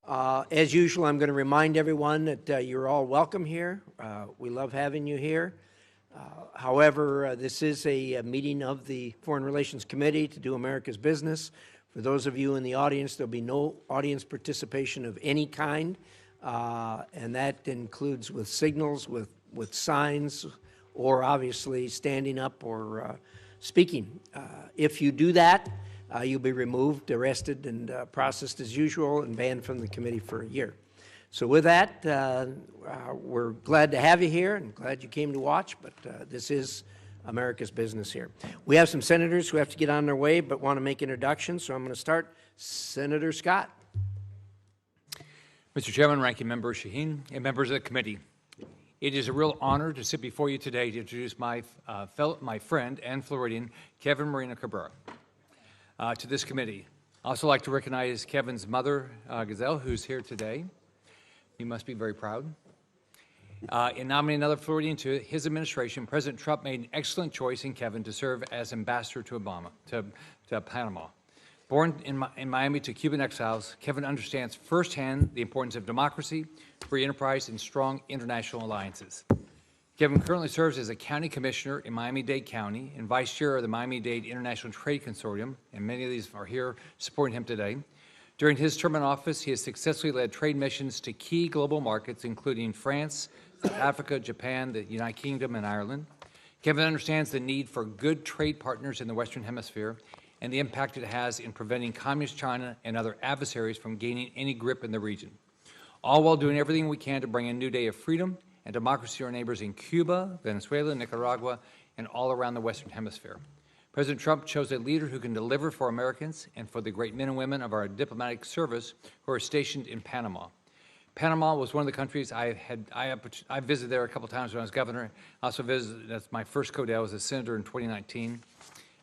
As usual, I'm going to remind everyone that you're all welcome here. We love having you here. However, this is a meeting of the Foreign Relations Committee to do America's business. For those of you in the audience, there'll be no audience participation of any kind, and that includes with signals, with signs, or obviously standing up or speaking. If you do that, you'll be removed, arrested, and processed as usual and banned from the committee for a year. So with that, we're glad to have you here and glad you came to watch, but this is America's business here. We have some senators who have to get on their way but want to make introductions, so I'm going to start. Senator Scott. Mr. Chairman, Ranking Member Shaheen, and members of the committee, it is a real honor to sit before you today to introduce my friend and Floridian, Kevin Marina Cabrera, to this committee. I'd also like to recognize Kevin's mother, Gazelle, who's here today. You must be very proud. In nominating another Floridian to his administration, President Trump made an excellent choice in Kevin to serve as ambassador to Panama. Born in Miami to Cuban exiles, Kevin understands firsthand the importance of democracy, free enterprise, and strong international alliances. Kevin currently serves as a county commissioner in Miami-Dade County and vice chair of the Miami-Dade International Trade Consortium, and many of these are here supporting him today. During his term in office, he has successfully led trade missions to key global markets, including France, South Africa, Japan, the United Kingdom, and Ireland. Kevin understands the need for good trade partners in the Western Hemisphere and the impact it has in preventing Communist China and other adversaries from gaining any grip in the region, all while doing everything we can to bring a new day of freedom and democracy to our neighbors in Cuba, Venezuela, Nicaragua, and all around the Western Hemisphere. President Trump chose a leader who can deliver for Americans and for the great men and women of our diplomatic service who are stationed in Panama. Panama was one of the countries I visited there a couple times when I was governor. I also visited, that's my first co-delegate, as a senator in 2019.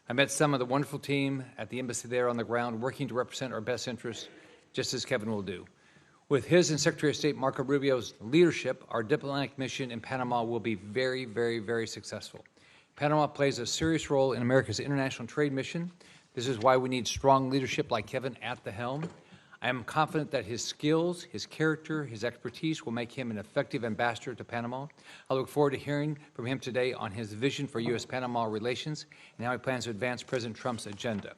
I met some of the wonderful team at the embassy there on the ground working to represent our best interests, just as Kevin will do. With his and Secretary of State Marco Rubio's leadership, our diplomatic mission in Panama will be very, very, very successful. Panama plays a serious role in America's international trade mission. This is why we need strong leadership like Kevin at the helm. I am confident that his skills, his character, his expertise will make him an effective ambassador to Panama. I look forward to hearing from him today on his vision for U.S.-Panama relations and how he plans to advance President Trump's agenda.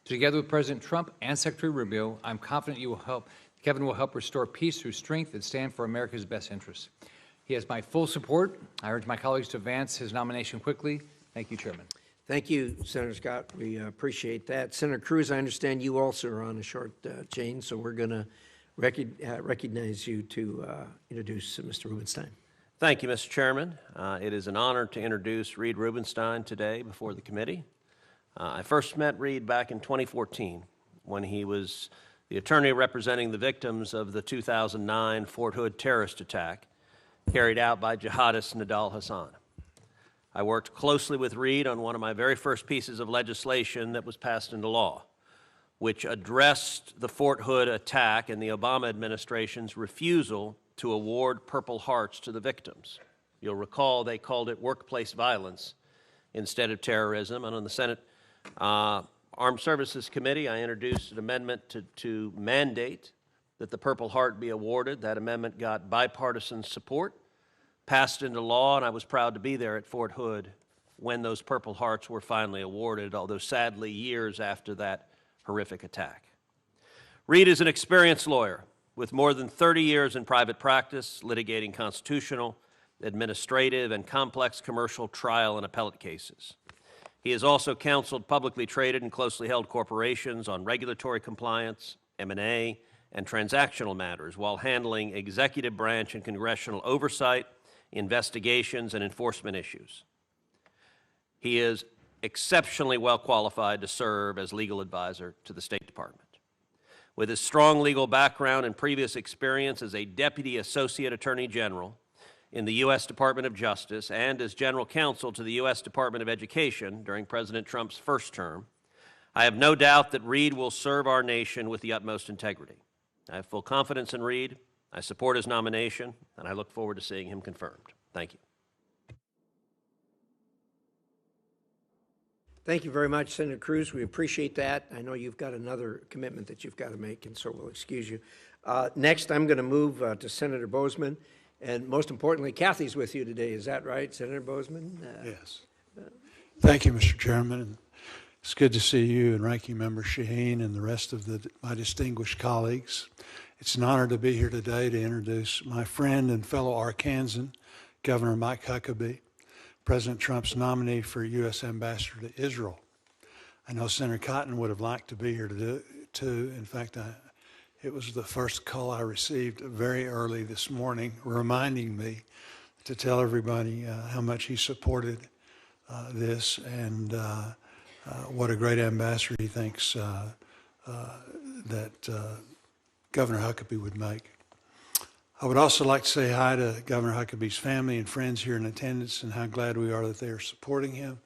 Together with President Trump and Secretary Rubio, I'm confident Kevin will help restore peace through strength and stand for America's best interests. He has my full support. I urge my colleagues to advance his nomination quickly. Thank you, Chairman. Thank you, Senator Scott. We appreciate that. Senator Cruz, I understand you also are on a short chain, so we're going to recognize you to introduce Mr. Rubenstein. Thank you, Mr. Chairman. It is an honor to introduce Reed Rubenstein today before the committee. I first met Reed back in 2014 when he was the attorney representing the victims of the 2009 Fort Hood terrorist attack carried out by jihadist Nidal Hassan. I worked closely with Reed on one of my very first pieces of legislation that was passed into law, which addressed the Fort Hood attack and the Obama administration's refusal to award Purple Hearts to the victims. You'll recall they called it workplace violence instead of terrorism, and on the Senate Armed Services Committee, I introduced an amendment to mandate that the Purple Heart be awarded. That amendment got bipartisan support, passed into law, and I was proud to be there at Fort Hood when those Purple Hearts were finally awarded, although sadly years after that horrific attack. Reed is an experienced lawyer with more than 30 years in private practice, litigating constitutional, administrative, and complex commercial trial and appellate cases. He has also counseled publicly traded and closely held corporations on regulatory compliance, M&A, and transactional matters while handling executive branch and congressional oversight, investigations, and enforcement issues. He is exceptionally well qualified to serve as legal advisor to the State Department. With his strong legal background and previous experience as a Deputy Associate Attorney General in the U.S. Department of Justice and as General Counsel to the U.S. Department of Education during President Trump's first term, I have no doubt that Reed will serve our nation with the utmost integrity. I have full confidence in Reed. I support his nomination, and I look forward to seeing him confirmed. Thank you. Thank you very much, Senator Cruz. We appreciate that. I know you've got another commitment that you've got to make, and so we'll excuse you. Next, I'm going to move to Senator Bozeman, and most importantly, Kathy's with you today. Is that right, Senator Bozeman? Yes. Thank you, Mr. Chairman. It's good to see you and Ranking Member Shaheen and the rest of my distinguished colleagues. It's an honor to be here today to introduce my friend and fellow Arkansan, Governor Mike Huckabee, President Trump's nominee for U.S. Ambassador to Israel. I know Senator Cotton would have liked to be here too. In fact, it was the first call I received very early this morning, reminding me to tell everybody how much he supported this and what a great ambassador he thinks that Governor Huckabee would make. I would also like to say hi to Governor Huckabee's family and friends here in attendance and how glad we are that they are supporting him.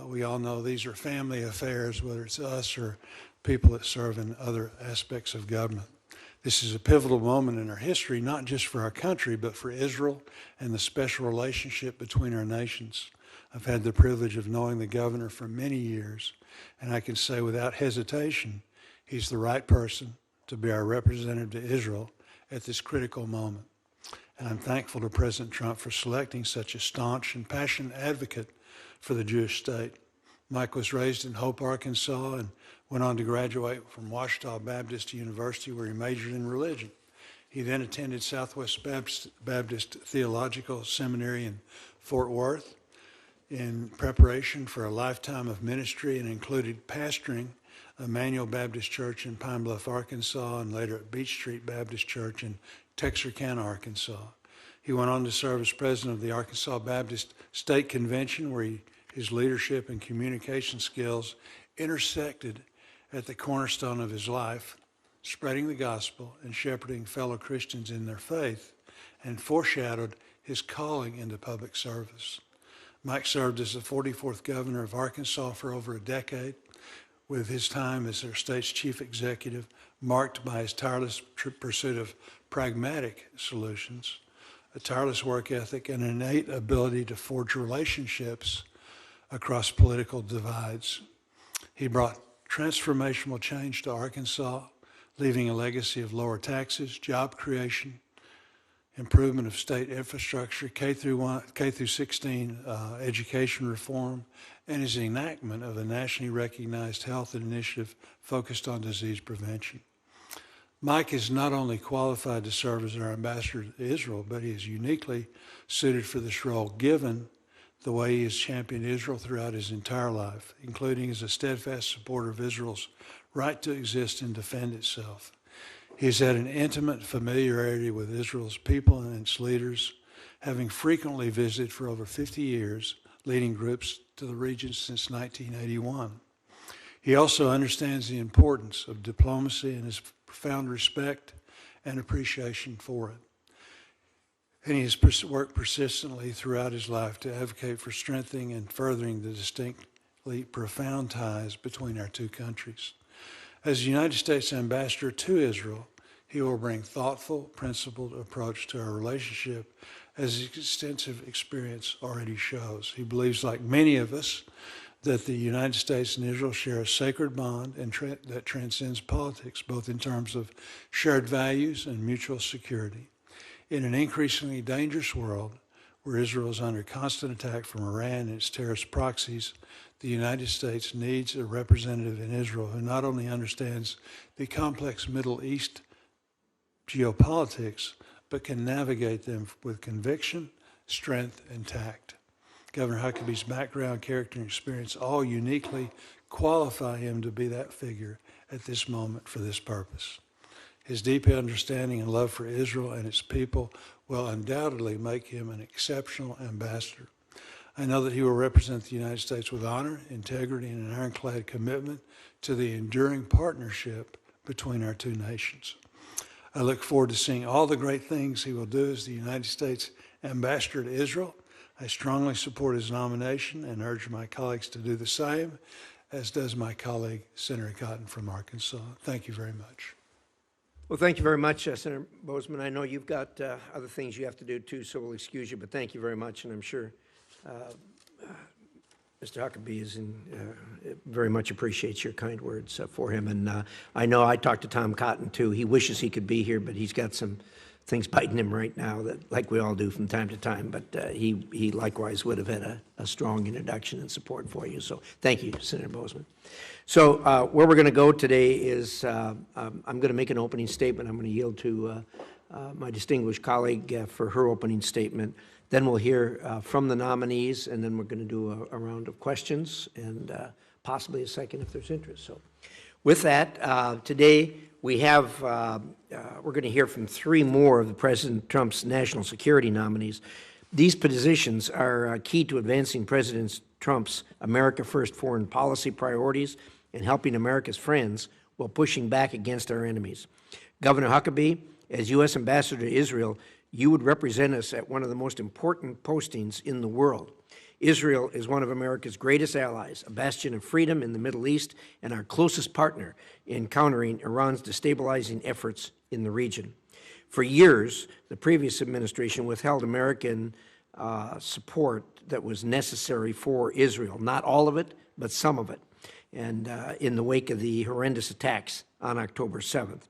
We all know these are family affairs, whether it's us or people that serve in other aspects of government. This is a pivotal moment in our history, not just for our country, but for Israel and the special relationship between our nations. I've had the privilege of knowing the governor for many years, and I can say without hesitation, he's the right person to be our representative to Israel at this critical moment. And I'm thankful to President Trump for selecting such a staunch and passionate advocate for the Jewish state. Mike was raised in Hope, Arkansas, and went on to graduate from Ouachita Baptist University, where he majored in religion. He then attended Southwest Baptist Theological Seminary in Fort Worth in preparation for a lifetime of ministry, and included pastoring Emmanuel Baptist Church in Pine Bluff, Arkansas, and later at Beach Street Baptist Church in Texarkana, Arkansas. He went on to serve as president of the Arkansas Baptist State Convention, where his leadership and communication skills intersected at the cornerstone of his life, spreading the gospel and shepherding fellow Christians in their faith, and foreshadowed his calling into public service. Mike served as the 44th governor of Arkansas for over a decade, with his time as their state's chief executive marked by his tireless pursuit of pragmatic solutions, a tireless work ethic, and an innate ability to forge relationships across political divides. He brought transformational change to Arkansas, leaving a legacy of lower taxes, job creation, improvement of state infrastructure, K through 16 education reform, and his enactment of a nationally recognized health initiative focused on disease prevention. Mike is not only qualified to serve as our ambassador to Israel, but he is uniquely suited for this role, given the way he has championed Israel throughout his entire life, including as a steadfast supporter of Israel's right to exist and defend itself. He's had an intimate familiarity with Israel's people and its leaders, having frequently visited for over 50 years, leading groups to the region since 1981. He also understands the importance of diplomacy and has profound respect and appreciation for it. And he has worked persistently throughout his life to advocate for strengthening and furthering the distinctly profound ties between our two countries. As the United States ambassador to Israel, he will bring thoughtful, principled approach to our relationship, as his extensive experience already shows. He believes, like many of us, that the United States and Israel share a sacred bond and that transcends politics, both in terms of shared values and mutual security. In an increasingly dangerous world, where Israel is under constant attack from Iran and its terrorist proxies, the United States needs a representative in Israel who not only understands the complex Middle East geopolitics, but can navigate them with conviction, strength, and tact. Governor Huckabee's background, character, and experience all uniquely qualify him to be that figure at this moment for this purpose. His deep understanding and love for Israel and its people will undoubtedly make him an exceptional ambassador. I know that he will represent the United States with honor, integrity, and an ironclad commitment to the enduring partnership between our two nations. I look forward to seeing all the great things he will do as the United States ambassador to Israel. I strongly support his nomination and urge my colleagues to do the same, as does my colleague, Senator Cotton from Arkansas. Thank you very much. Well, thank you very much, Senator Bozeman. I know you've got other things you have to do too, so we'll excuse you, but thank you very much, and I'm sure Mr. Huckabee very much appreciates your kind words for him. And I know I talked to Tom Cotton, too. He wishes he could be here, but he's got some things biting him right now, that, like we all do from time to time. But he likewise would have had a strong introduction and support for you. So thank you, Senator Bozeman. So where we're going to go today is I'm going to make an opening statement. I'm going to yield to my distinguished colleague for her opening statement. Then we'll hear from the nominees, and then we're going to do a round of questions and possibly a second if there's interest. So with that, today we have, we're going to hear from 3 more of the President Trump's national security nominees. These positions are key to advancing President Trump's America First foreign policy priorities and helping America's friends while pushing back against our enemies. Governor Huckabee, as U.S. Ambassador to Israel, you would represent us at one of the most important postings in the world. Israel is one of America's greatest allies, a bastion of freedom in the Middle East, and our closest partner in countering Iran's destabilizing efforts in the region. For years, the previous administration withheld American support that was necessary for Israel. Not all of it, but some of it, and in the wake of the horrendous attacks on October 7th.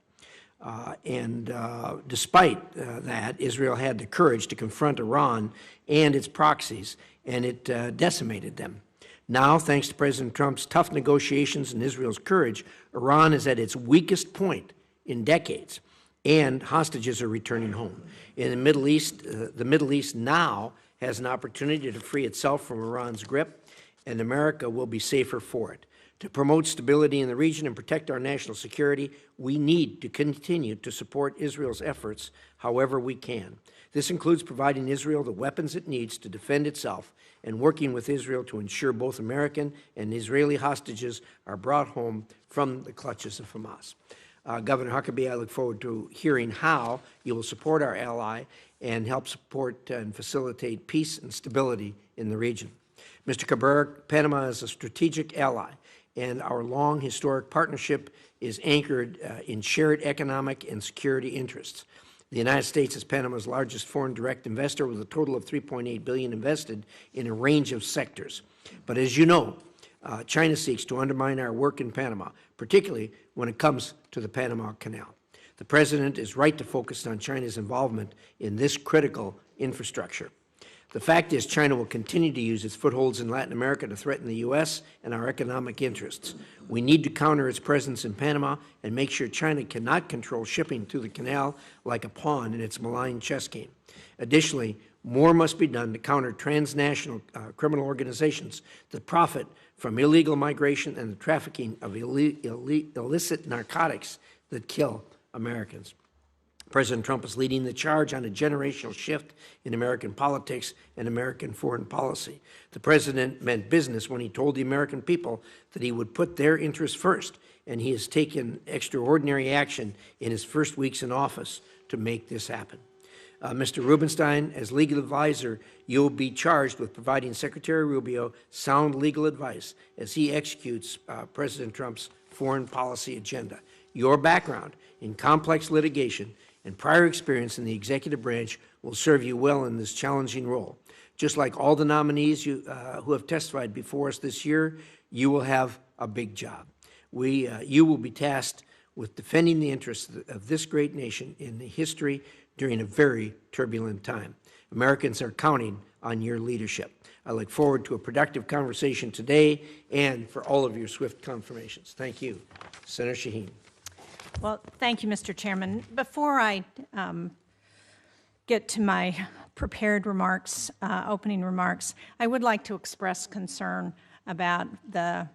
Despite that, Israel had the courage to confront Iran and its proxies, and it decimated them. Now, thanks to President Trump's tough negotiations and Israel's courage, Iran is at its weakest point in decades, and hostages are returning home. In the Middle East now has an opportunity to free itself from Iran's grip, and America will be safer for it. To promote stability in the region and protect our national security, we need to continue to support Israel's efforts however we can. This includes providing Israel the weapons it needs to defend itself and working with Israel to ensure both American and Israeli hostages are brought home from the clutches of Hamas. Governor Huckabee, I look forward to hearing how you will support our ally and help support and facilitate peace and stability in the region. Mr. Cabrera, Panama is a strategic ally, and our long historic partnership is anchored in shared economic and security interests. The United States is Panama's largest foreign direct investor with a total of $3.8 billion invested in a range of sectors. But as you know, China seeks to undermine our work in Panama, particularly when it comes to the Panama Canal. The President is right to focus on China's involvement in this critical infrastructure. The fact is, China will continue to use its footholds in Latin America to threaten the U.S. and our economic interests. We need to counter its presence in Panama and make sure China cannot control shipping through the canal like a pawn in its malign chess game. Additionally, more must be done to counter transnational criminal organizations that profit from illegal migration and the trafficking of illicit narcotics that kill Americans. President Trump is leading the charge on a generational shift in American politics and American foreign policy. The President meant business when he told the American people that he would put their interests first, and he has taken extraordinary action in his first weeks in office to make this happen. Mr. Rubenstein, as legal advisor, you'll be charged with providing Secretary Rubio sound legal advice as he executes President Trump's foreign policy agenda. Your background in complex litigation and prior experience in the executive branch will serve you well in this challenging role. Just like all the nominees who have testified before us this year, you will have a big job. You will be tasked with defending the interests of this great nation in the history during a very turbulent time. Americans are counting on your leadership. I look forward to a productive conversation today and for all of your swift confirmations. Thank you. Senator Shaheen. Well, thank you, Mr. Chairman. Before I get to my prepared remarks, opening remarks, I would like to express concern about the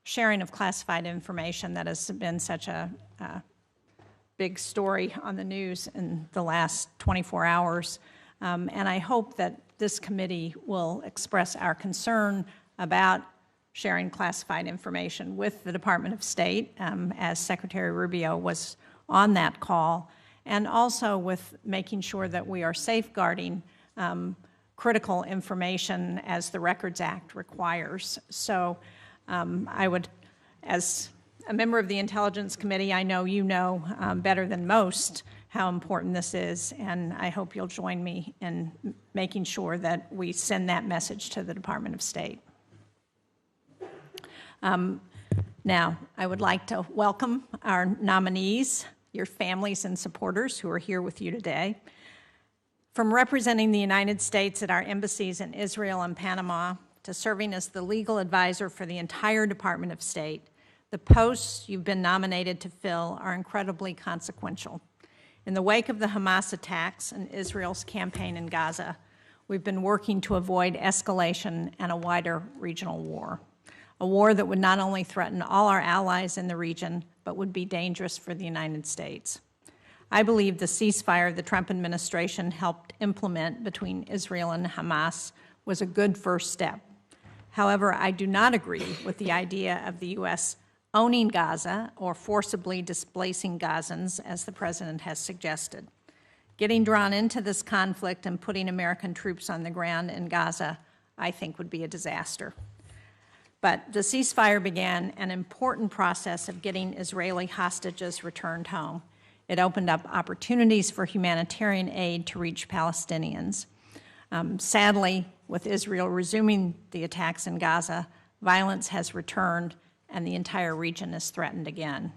sharing of classified information that has been such a big story on the news in the last 24 hours. And I hope that this committee will express our concern about sharing classified information with the Department of State, as Secretary Rubio was on that call, and also with making sure that we are safeguarding critical information as the Records Act requires. So I would, as a member of the Intelligence Committee, I know you know better than most how important this is, and I hope you'll join me in making sure that we send that message to the Department of State. Now, I would like to welcome our nominees, your families and supporters who are here with you today. From representing the United States at our embassies in Israel and Panama to serving as the legal advisor for the entire Department of State, the posts you've been nominated to fill are incredibly consequential. In the wake of the Hamas attacks and Israel's campaign in Gaza, we've been working to avoid escalation and a wider regional war, a war that would not only threaten all our allies in the region, but would be dangerous for the United States. I believe the ceasefire the Trump administration helped implement between Israel and Hamas was a good first step. However, I do not agree with the idea of the U.S. owning Gaza or forcibly displacing Gazans, as the president has suggested. Getting drawn into this conflict and putting American troops on the ground in Gaza, I think, would be a disaster. But the ceasefire began an important process of getting Israeli hostages returned home. It opened up opportunities for humanitarian aid to reach Palestinians. Sadly, with Israel resuming the attacks in Gaza, violence has returned and the entire region is threatened again.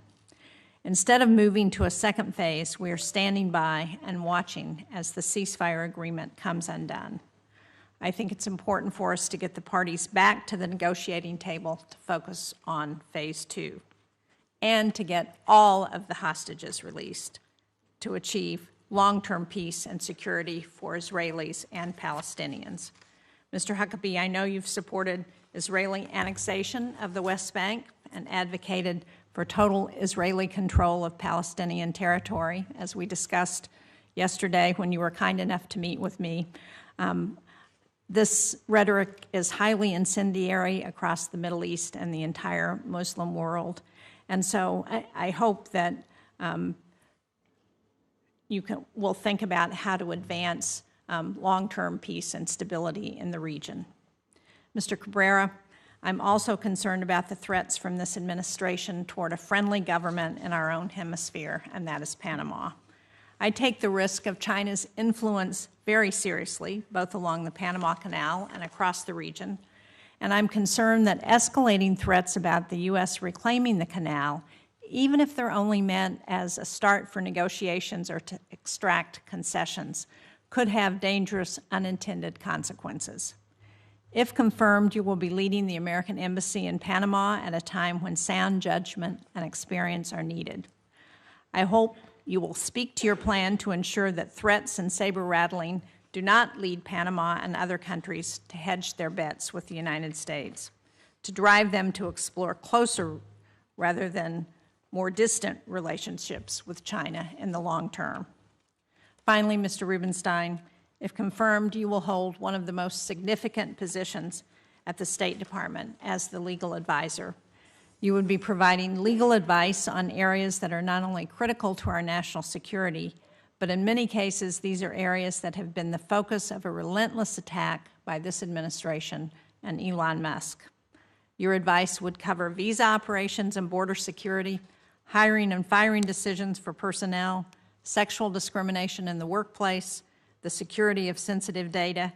Instead of moving to a second phase, we are standing by and watching as the ceasefire agreement comes undone. I think it's important for us to get the parties back to the negotiating table to focus on phase 2 and to get all of the hostages released to achieve long-term peace and security for Israelis and Palestinians. Mr. Huckabee, I know you've supported Israeli annexation of the West Bank and advocated for total Israeli control of Palestinian territory, as we discussed yesterday when you were kind enough to meet with me. This rhetoric is highly incendiary across the Middle East and the entire Muslim world. And so I hope that will think about how to advance long-term peace and stability in the region. Mr. Cabrera, I'm also concerned about the threats from this administration toward a friendly government in our own hemisphere, and that is Panama. I take the risk of China's influence very seriously, both along the Panama Canal and across the region, and I'm concerned that escalating threats about the U.S. reclaiming the canal, even if they're only meant as a start for negotiations or to extract concessions, could have dangerous unintended consequences. If confirmed, you will be leading the American Embassy in Panama at a time when sound judgment and experience are needed. I hope you will speak to your plan to ensure that threats and saber-rattling do not lead Panama and other countries to hedge their bets with the United States, to drive them to explore closer rather than more distant relationships with China in the long term. Finally, Mr. Rubenstein, if confirmed, you will hold one of the most significant positions at the State Department as the legal advisor. You would be providing legal advice on areas that are not only critical to our national security, but in many cases, these are areas that have been the focus of a relentless attack by this administration and Elon Musk. Your advice would cover visa operations and border security, hiring and firing decisions for personnel, sexual discrimination in the workplace, the security of sensitive data,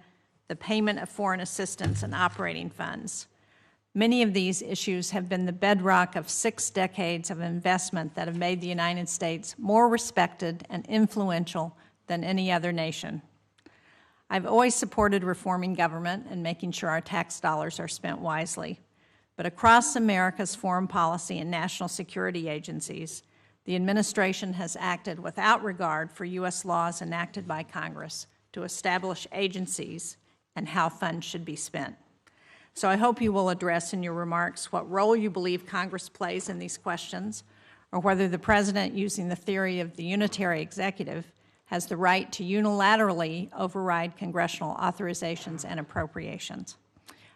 the payment of foreign assistance, and operating funds. Many of these issues have been the bedrock of 6 decades of investment that have made the United States more respected and influential than any other nation. I've always supported reforming government and making sure our tax dollars are spent wisely. But across America's foreign policy and national security agencies, the administration has acted without regard for U.S. laws enacted by Congress to establish agencies and how funds should be spent. So I hope you will address in your remarks what role you believe Congress plays in these questions, or whether the President, using the theory of the unitary executive, has the right to unilaterally override congressional authorizations and appropriations.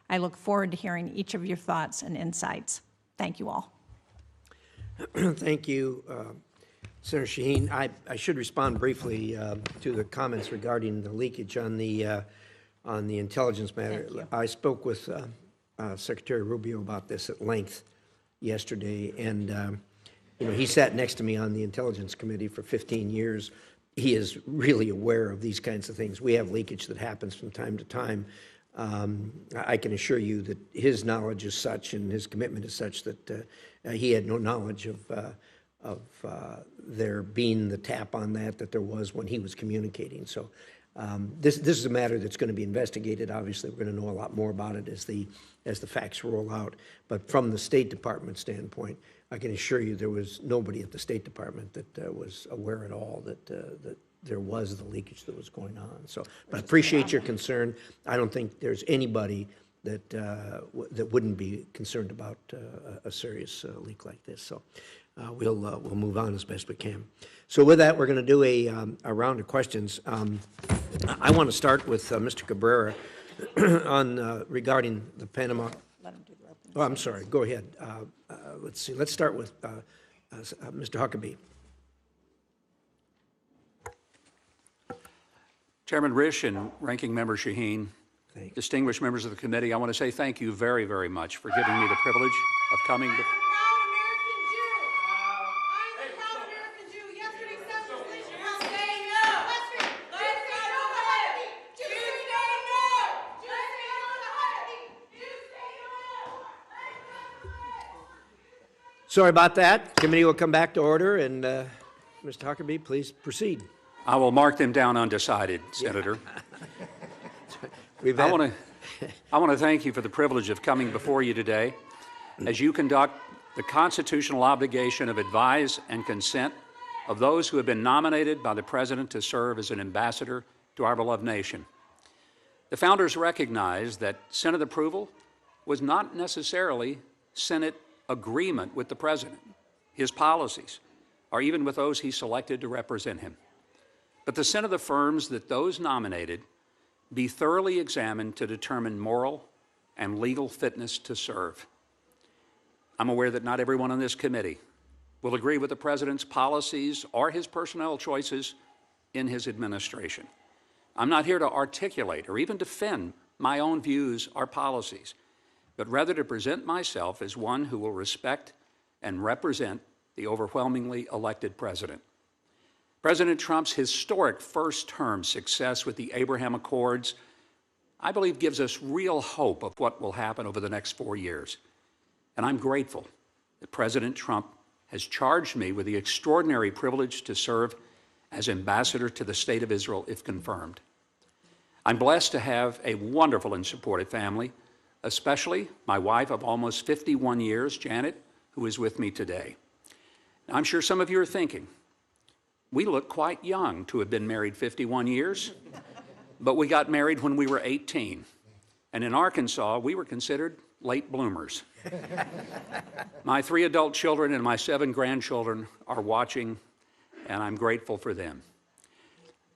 I look forward to hearing each of your thoughts and insights. Thank you all. Thank you, Senator Shaheen. I should respond briefly to the comments regarding the leakage on the intelligence matter. I spoke with Secretary Rubio about this at length yesterday, and he sat next to me on the Intelligence Committee for 15 years. He is really aware of these kinds of things. We have leakage that happens from time to time. I can assure you that his knowledge is such and his commitment is such that he had no knowledge of there being the tap on that there was when he was communicating. So this is a matter that's going to be investigated. Obviously, we're going to know a lot more about it as the facts roll out. But from the State Department standpoint, I can assure you there was nobody at the State Department that was aware at all that there was the leakage that was going on. So, but I appreciate your concern. I don't think there's anybody that that wouldn't be concerned about a serious leak like this. So we'll move on as best we can. So with that, we're going to do a round of questions. I want to start with Mr. Cabrera on regarding the Panama. Let him do the opening. Oh, I'm sorry. Go ahead. Let's see. Let's start with Mr. Huckabee. Chairman Risch and Ranking Member Shaheen, Thank you. distinguished members of the committee, I want to say thank you very, very much for giving me the privilege of coming. I'm a proud American Jew. I'm a proud American Jew. Yesterday, Central Station was saying no. Let's say no to Huckabee. Jews say no. Jews say no to Huckabee. Jews say no. Sorry about that. Committee will come back to order, and Mr. Huckabee, please proceed. I will mark them down undecided, Senator. We've I had- want to thank you for the privilege of coming before you today as you conduct the constitutional obligation of advise and consent of those who have been nominated by the President to serve as an ambassador to our beloved nation. The founders recognized that Senate approval was not necessarily Senate agreement with the President, his policies, or even with those he selected to represent him. But the Senate affirms that those nominated be thoroughly examined to determine moral and legal fitness to serve. I'm aware that not everyone on this committee will agree with the President's policies or his personnel choices in his administration. I'm not here to articulate or even defend my own views or policies, but rather to present myself as one who will respect and represent the overwhelmingly elected President. President Trump's historic first-term success with the Abraham Accords, I believe, gives us real hope of what will happen over the next 4 years. And I'm grateful that President Trump has charged me with the extraordinary privilege to serve as ambassador to the State of Israel if confirmed. I'm blessed to have a wonderful and supportive family, especially my wife of almost 51 years, Janet, who is with me today. Now, I'm sure some of you are thinking, we look quite young to have been married 51 years, but we got married when we were 18. And in Arkansas, we were considered late bloomers. My 3 adult children and my 7 grandchildren are watching, and I'm grateful for them.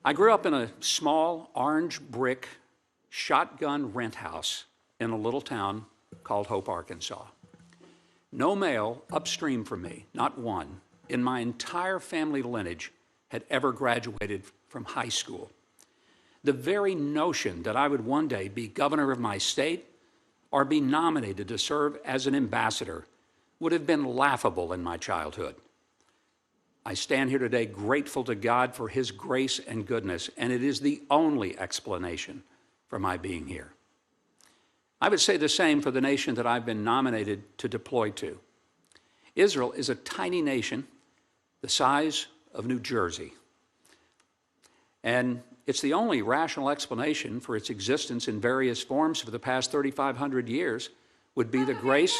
I grew up in a small orange brick shotgun rent house in a little town called Hope, Arkansas. No male upstream from me, not one, in my entire family lineage had ever graduated from high school. The very notion that I would one day be governor of my state or be nominated to serve as an ambassador would have been laughable in my childhood. I stand here today grateful to God for his grace and goodness, and it is the only explanation for my being here. I would say the same for the nation that I've been nominated to deploy to. Israel is a tiny nation the size of New Jersey. And it's the only rational explanation for its existence in various forms for the past 3,500 years would be the grace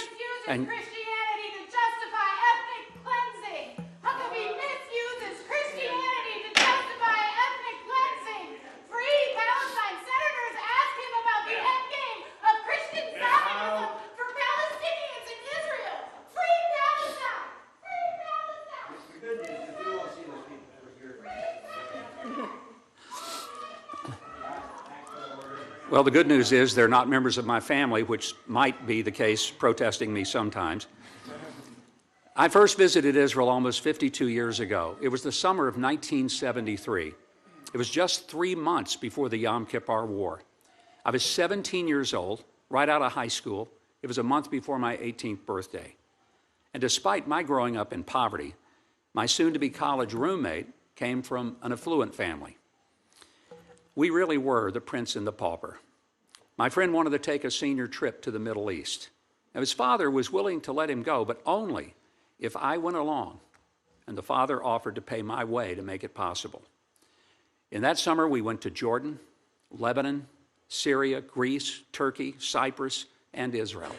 and Christianity to justify ethnic cleansing. Huckabee misuses Christianity to justify ethnic cleansing. Free Palestine. Senators ask him about the end game of Christian Zionism for Palestinians in Israel. Free Palestine. Free Palestine. Well, the good news is they're not members of my family, which might be the case protesting me sometimes. I first visited Israel almost 52 years ago. It was the summer of 1973. It was just 3 months before the Yom Kippur War. I was 17 years old, right out of high school. It was a month before my 18th birthday. And despite my growing up in poverty, my soon-to-be college roommate came from an affluent family. We really were the prince and the pauper. My friend wanted to take a senior trip to the Middle East. Now, his father was willing to let him go, but only if I went along, and the father offered to pay my way to make it possible. In that summer, we went to Jordan, Lebanon, Syria, Greece, Turkey, Cyprus, and Israel.